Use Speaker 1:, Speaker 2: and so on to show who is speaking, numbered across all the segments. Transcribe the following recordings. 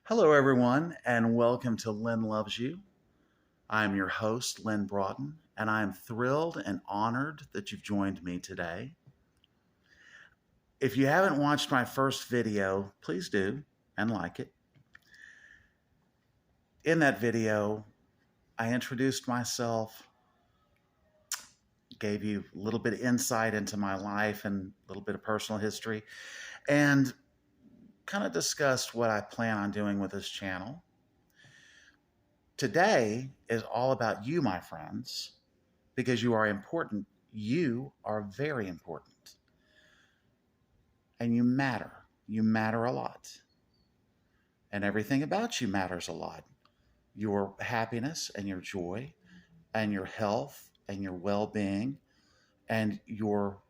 Speaker 1: Hello, everyone, and welcome to Lynn Loves You. I'm your host, Lynn Broughton, and I'm thrilled and honored that you've joined me today. If you haven't watched my first video, please do and like it. In that video, I introduced myself, gave you a little bit of insight into my life and a little bit of personal history, and kind of discussed what I plan on doing with this channel. Today is all about you, my friends, because you are important. You are very important. And you matter. You matter a lot. And everything about you matters a lot. Your happiness and your joy and your health and your well-being and your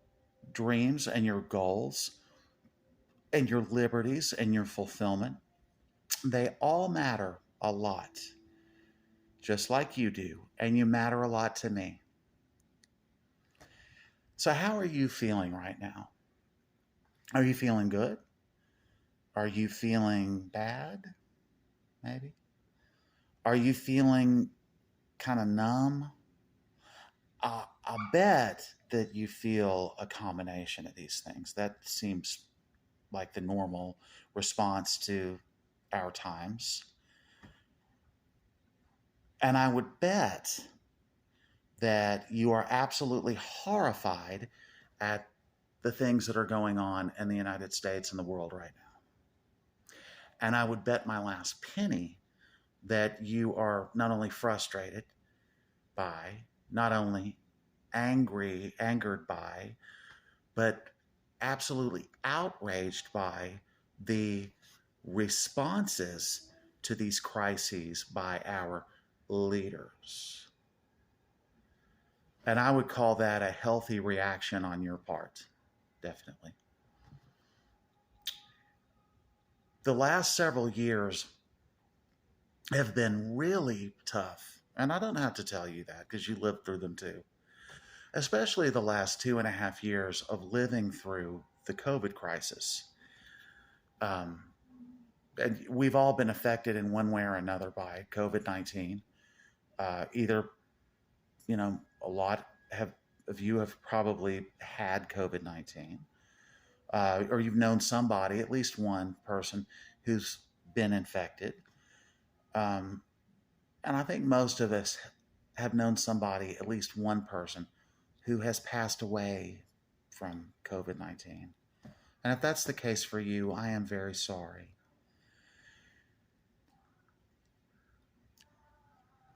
Speaker 1: dreams and your goals and your liberties and your fulfillment, they all matter a lot, just like you do. And you matter a lot to me. So how are you feeling right now? Are you feeling good? Are you feeling bad? Maybe. Are you feeling kind of numb? I bet that you feel a combination of these things. That seems like the normal response to our times. And I would bet that you are absolutely horrified at the things that are going on in the United States and the world right now. And I would bet my last penny that you are not only frustrated by, not only angered by, but absolutely outraged by the responses to these crises by our leaders. And I would call that a healthy reaction on your part, definitely. The last several years have been really tough. And I don't have to tell you that because you lived through them too. Especially the last 2.5 years of living through the COVID crisis. And we've all been affected in one way or another by COVID-19. Either, a lot of you have probably had COVID-19, or you've known somebody, at least one person, who's been infected. And I think most of us have known somebody, at least one person, who has passed away from COVID-19. And if that's the case for you, I am very sorry.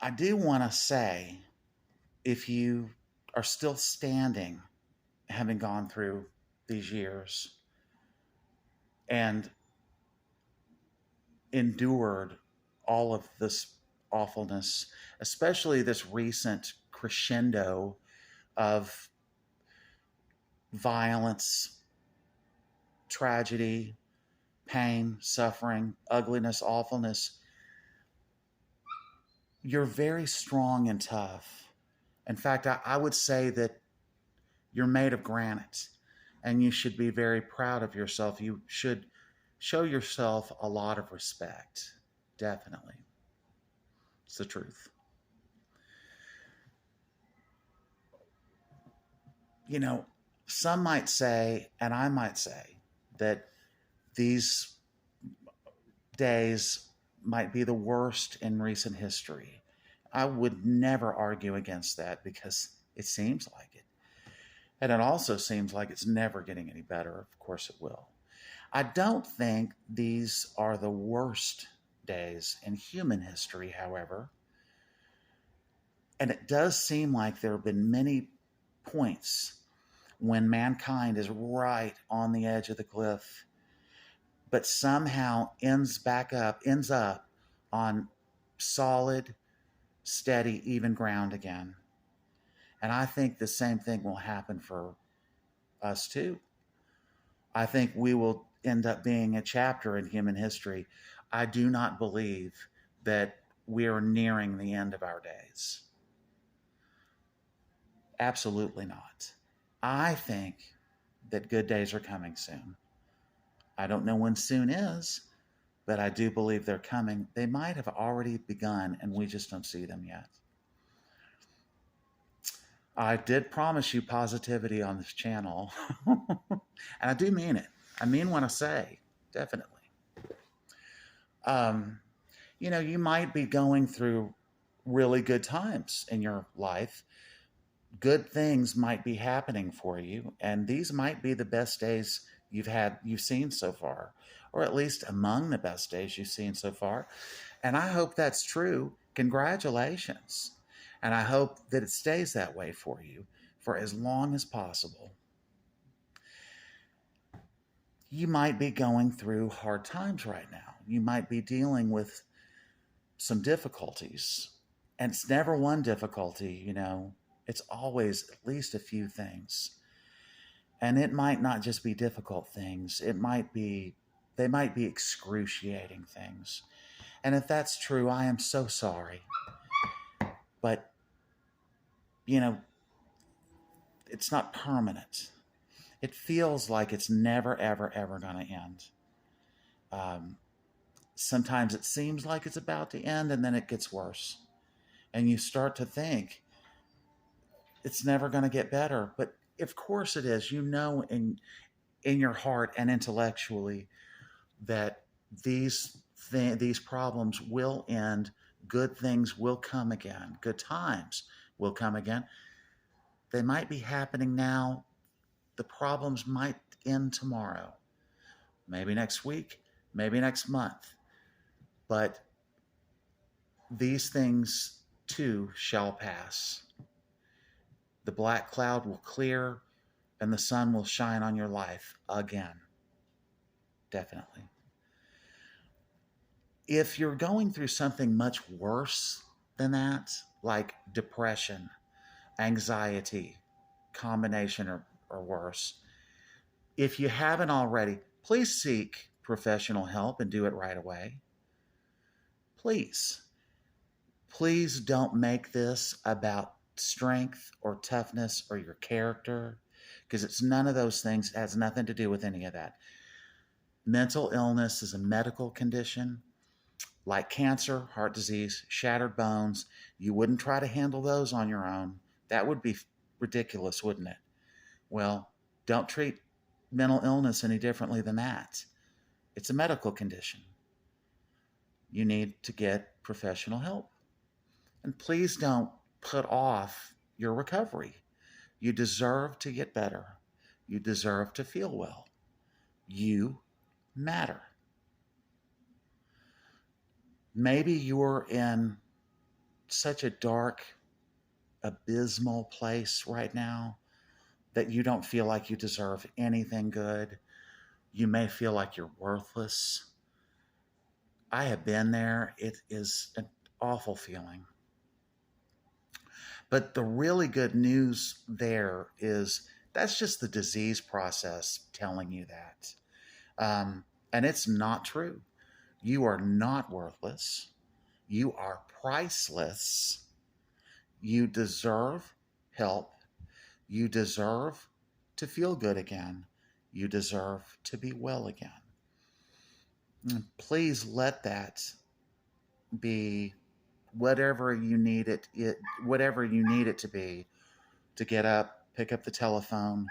Speaker 1: I do want to say, if you are still standing, having gone through these years and endured all of this awfulness, especially this recent crescendo of violence, tragedy, pain, suffering, ugliness, awfulness, you're very strong and tough. In fact, I would say that you're made of granite, and you should be very proud of yourself. You should show yourself a lot of respect, definitely. It's the truth. Some might say, and I might say, that these days might be the worst in recent history. I would never argue against that because it seems like it. And it also seems like it's never getting any better. Of course it will. I don't think these are the worst days in human history, however. And it does seem like there have been many points when mankind is right on the edge of the cliff, but somehow ends up on solid, steady, even ground again. And I think the same thing will happen for us too. I think we will end up being a chapter in human history. I do not believe that we are nearing the end of our days. Absolutely not. I think that good days are coming soon. I don't know when soon is, but I do believe they're coming. They might have already begun, and we just don't see them yet. I did promise you positivity on this channel, and I do mean it. I mean what I say, definitely. You might be going through really good times in your life. Good things might be happening for you, and these might be the best days you've seen so far, or at least among the best days you've seen so far. And I hope that's true. Congratulations. And I hope that it stays that way for you for as long as possible. You might be going through hard times right now. You might be dealing with some difficulties. And it's never one difficulty, it's always at least a few things. And it might not just be difficult things. They might be excruciating things. And if that's true, I am so sorry. But, it's not permanent. It feels like it's never, ever, ever going to end. Sometimes it seems like it's about to end, and then it gets worse. And you start to think it's never going to get better. But of course it is. In your heart and intellectually that these problems will end. Good things will come again. Good times will come again. They might be happening now. The problems might end tomorrow, maybe next week, maybe next month. But these things too shall pass. The black cloud will clear and the sun will shine on your life again. Definitely. If you're going through something much worse than that, like depression, anxiety, combination or worse, if you haven't already, please seek professional help and do it right away. Please. Please don't make this about strength or toughness or your character, because it's none of those things. It has nothing to do with any of that. Mental illness is a medical condition like cancer, heart disease, shattered bones. You wouldn't try to handle those on your own. That would be ridiculous, wouldn't it? Well, don't treat mental illness any differently than that. It's a medical condition. You need to get professional help. And please don't put off your recovery. You deserve to get better. You deserve to feel well. You matter. Maybe you're in such a dark, abysmal place right now that you don't feel like you deserve anything good. You may feel like you're worthless. I have been there. It is an awful feeling. But the really good news there is that's just the disease process telling you that. And it's not true. You are not worthless. You are priceless. You deserve help. You deserve to feel good again. You deserve to be well again. And please let that be whatever you need it to be, to get up, pick up the telephone,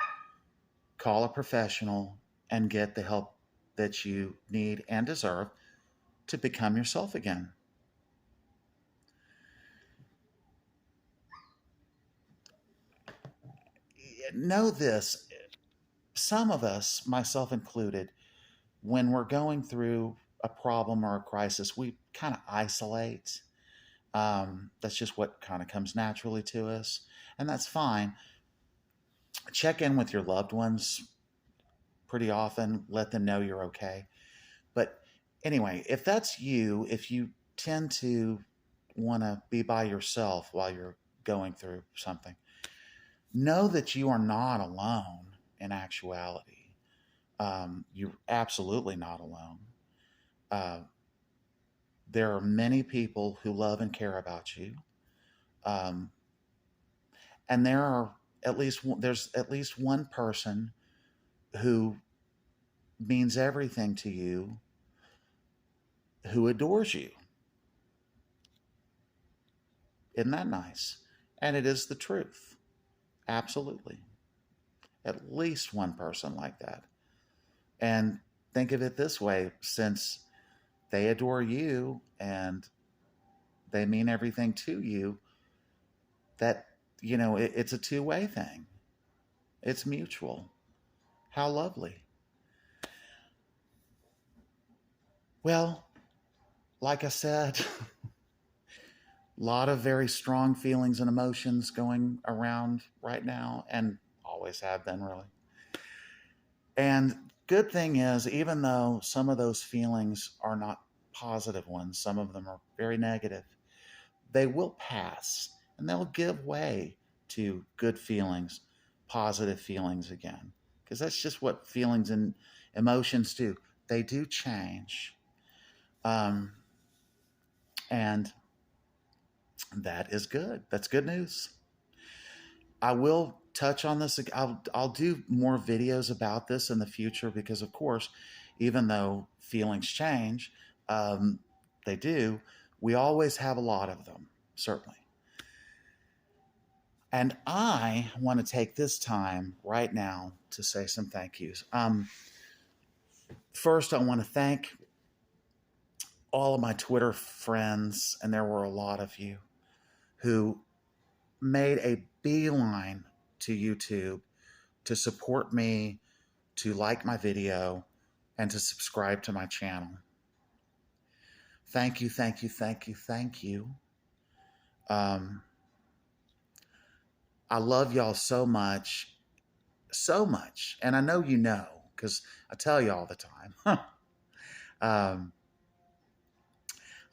Speaker 1: call a professional, and get the help that you need and deserve to become yourself again. Know this, some of us, myself included, when we're going through a problem or a crisis, we kind of isolate. That's just what kind of comes naturally to us, and that's fine. Check in with your loved ones pretty often. Let them know you're okay. But anyway, if that's you, if you tend to want to be by yourself while you're going through something, know that you are not alone in actuality. You're absolutely not alone. There are many people who love and care about you. And there's at least one person who means everything to you who adores you. Isn't that nice? And it is the truth. Absolutely. At least one person like that. And think of it this way, since they adore you and they mean everything to you, that, it's a two-way thing. It's mutual. How lovely. Well, like I said, a lot of very strong feelings and emotions going around right now, and always have been, really. And good thing is, even though some of those feelings are not positive ones, some of them are very negative, they will pass and they'll give way to good feelings, positive feelings again. Because that's just what feelings and emotions do. They do change. And that is good. That's good news. I will touch on this. I'll do more videos about this in the future because, of course, even though feelings change, they do, we always have a lot of them, certainly. And I want to take this time right now to say some thank yous. First, I want to thank all of my Twitter friends, and there were a lot of you, who made a beeline to YouTube to support me, to like my video, and to subscribe to my channel. Thank you, thank you, thank you, thank you. I love y'all so much, and I know you know, because I tell you all the time.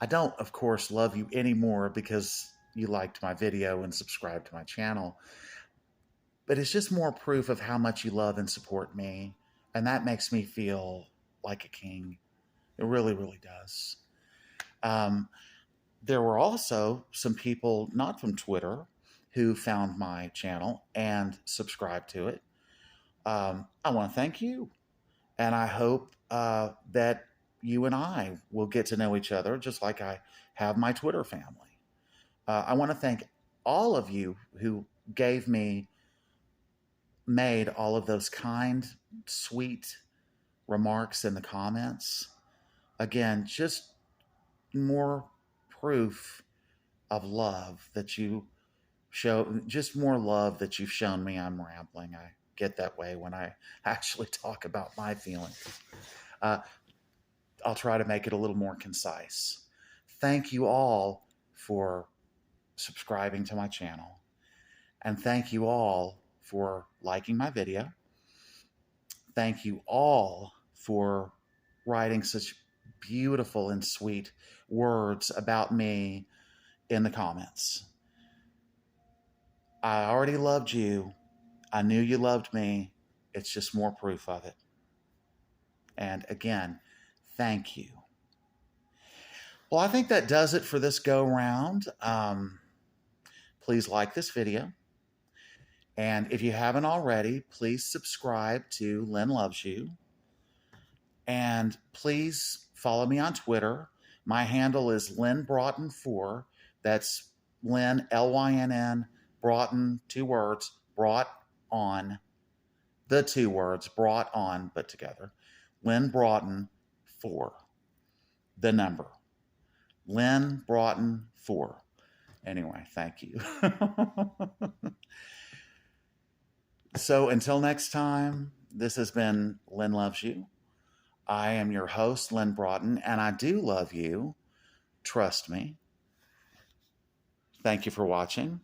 Speaker 1: I don't, of course, love you anymore because you liked my video and subscribed to my channel, but it's just more proof of how much you love and support me, and that makes me feel like a king. It really, really does. There were also some people not from Twitter who found my channel and subscribed to it. I want to thank you, and I hope that you and I will get to know each other just like I have my Twitter family. I want to thank all of you who made all of those kind, sweet remarks in the comments. Again, just more proof of love that you show, just more love that you've shown me. I'm rambling. I get that way when I actually talk about my feelings. I'll try to make it a little more concise. Thank you all for subscribing to my channel. And thank you all for liking my video. Thank you all for writing such beautiful and sweet words about me in the comments. I already loved you. I knew you loved me. It's just more proof of it. And again, thank you. Well, I think that does it for this go round. Please like this video. And if you haven't already, please subscribe to Lynn Loves You. And please follow me on Twitter. My handle is Lynn Broughton 4. That's Lynn, Lynn, Broughton, 2 words, brought on, the 2 words, brought on, but together. Lynn Broughton 4, the number. Lynn Broughton 4. Anyway, thank you. So until next time, this has been Lynn Loves You. I am your host, Lynn Broughton, and I do love you. Trust me. Thank you for watching.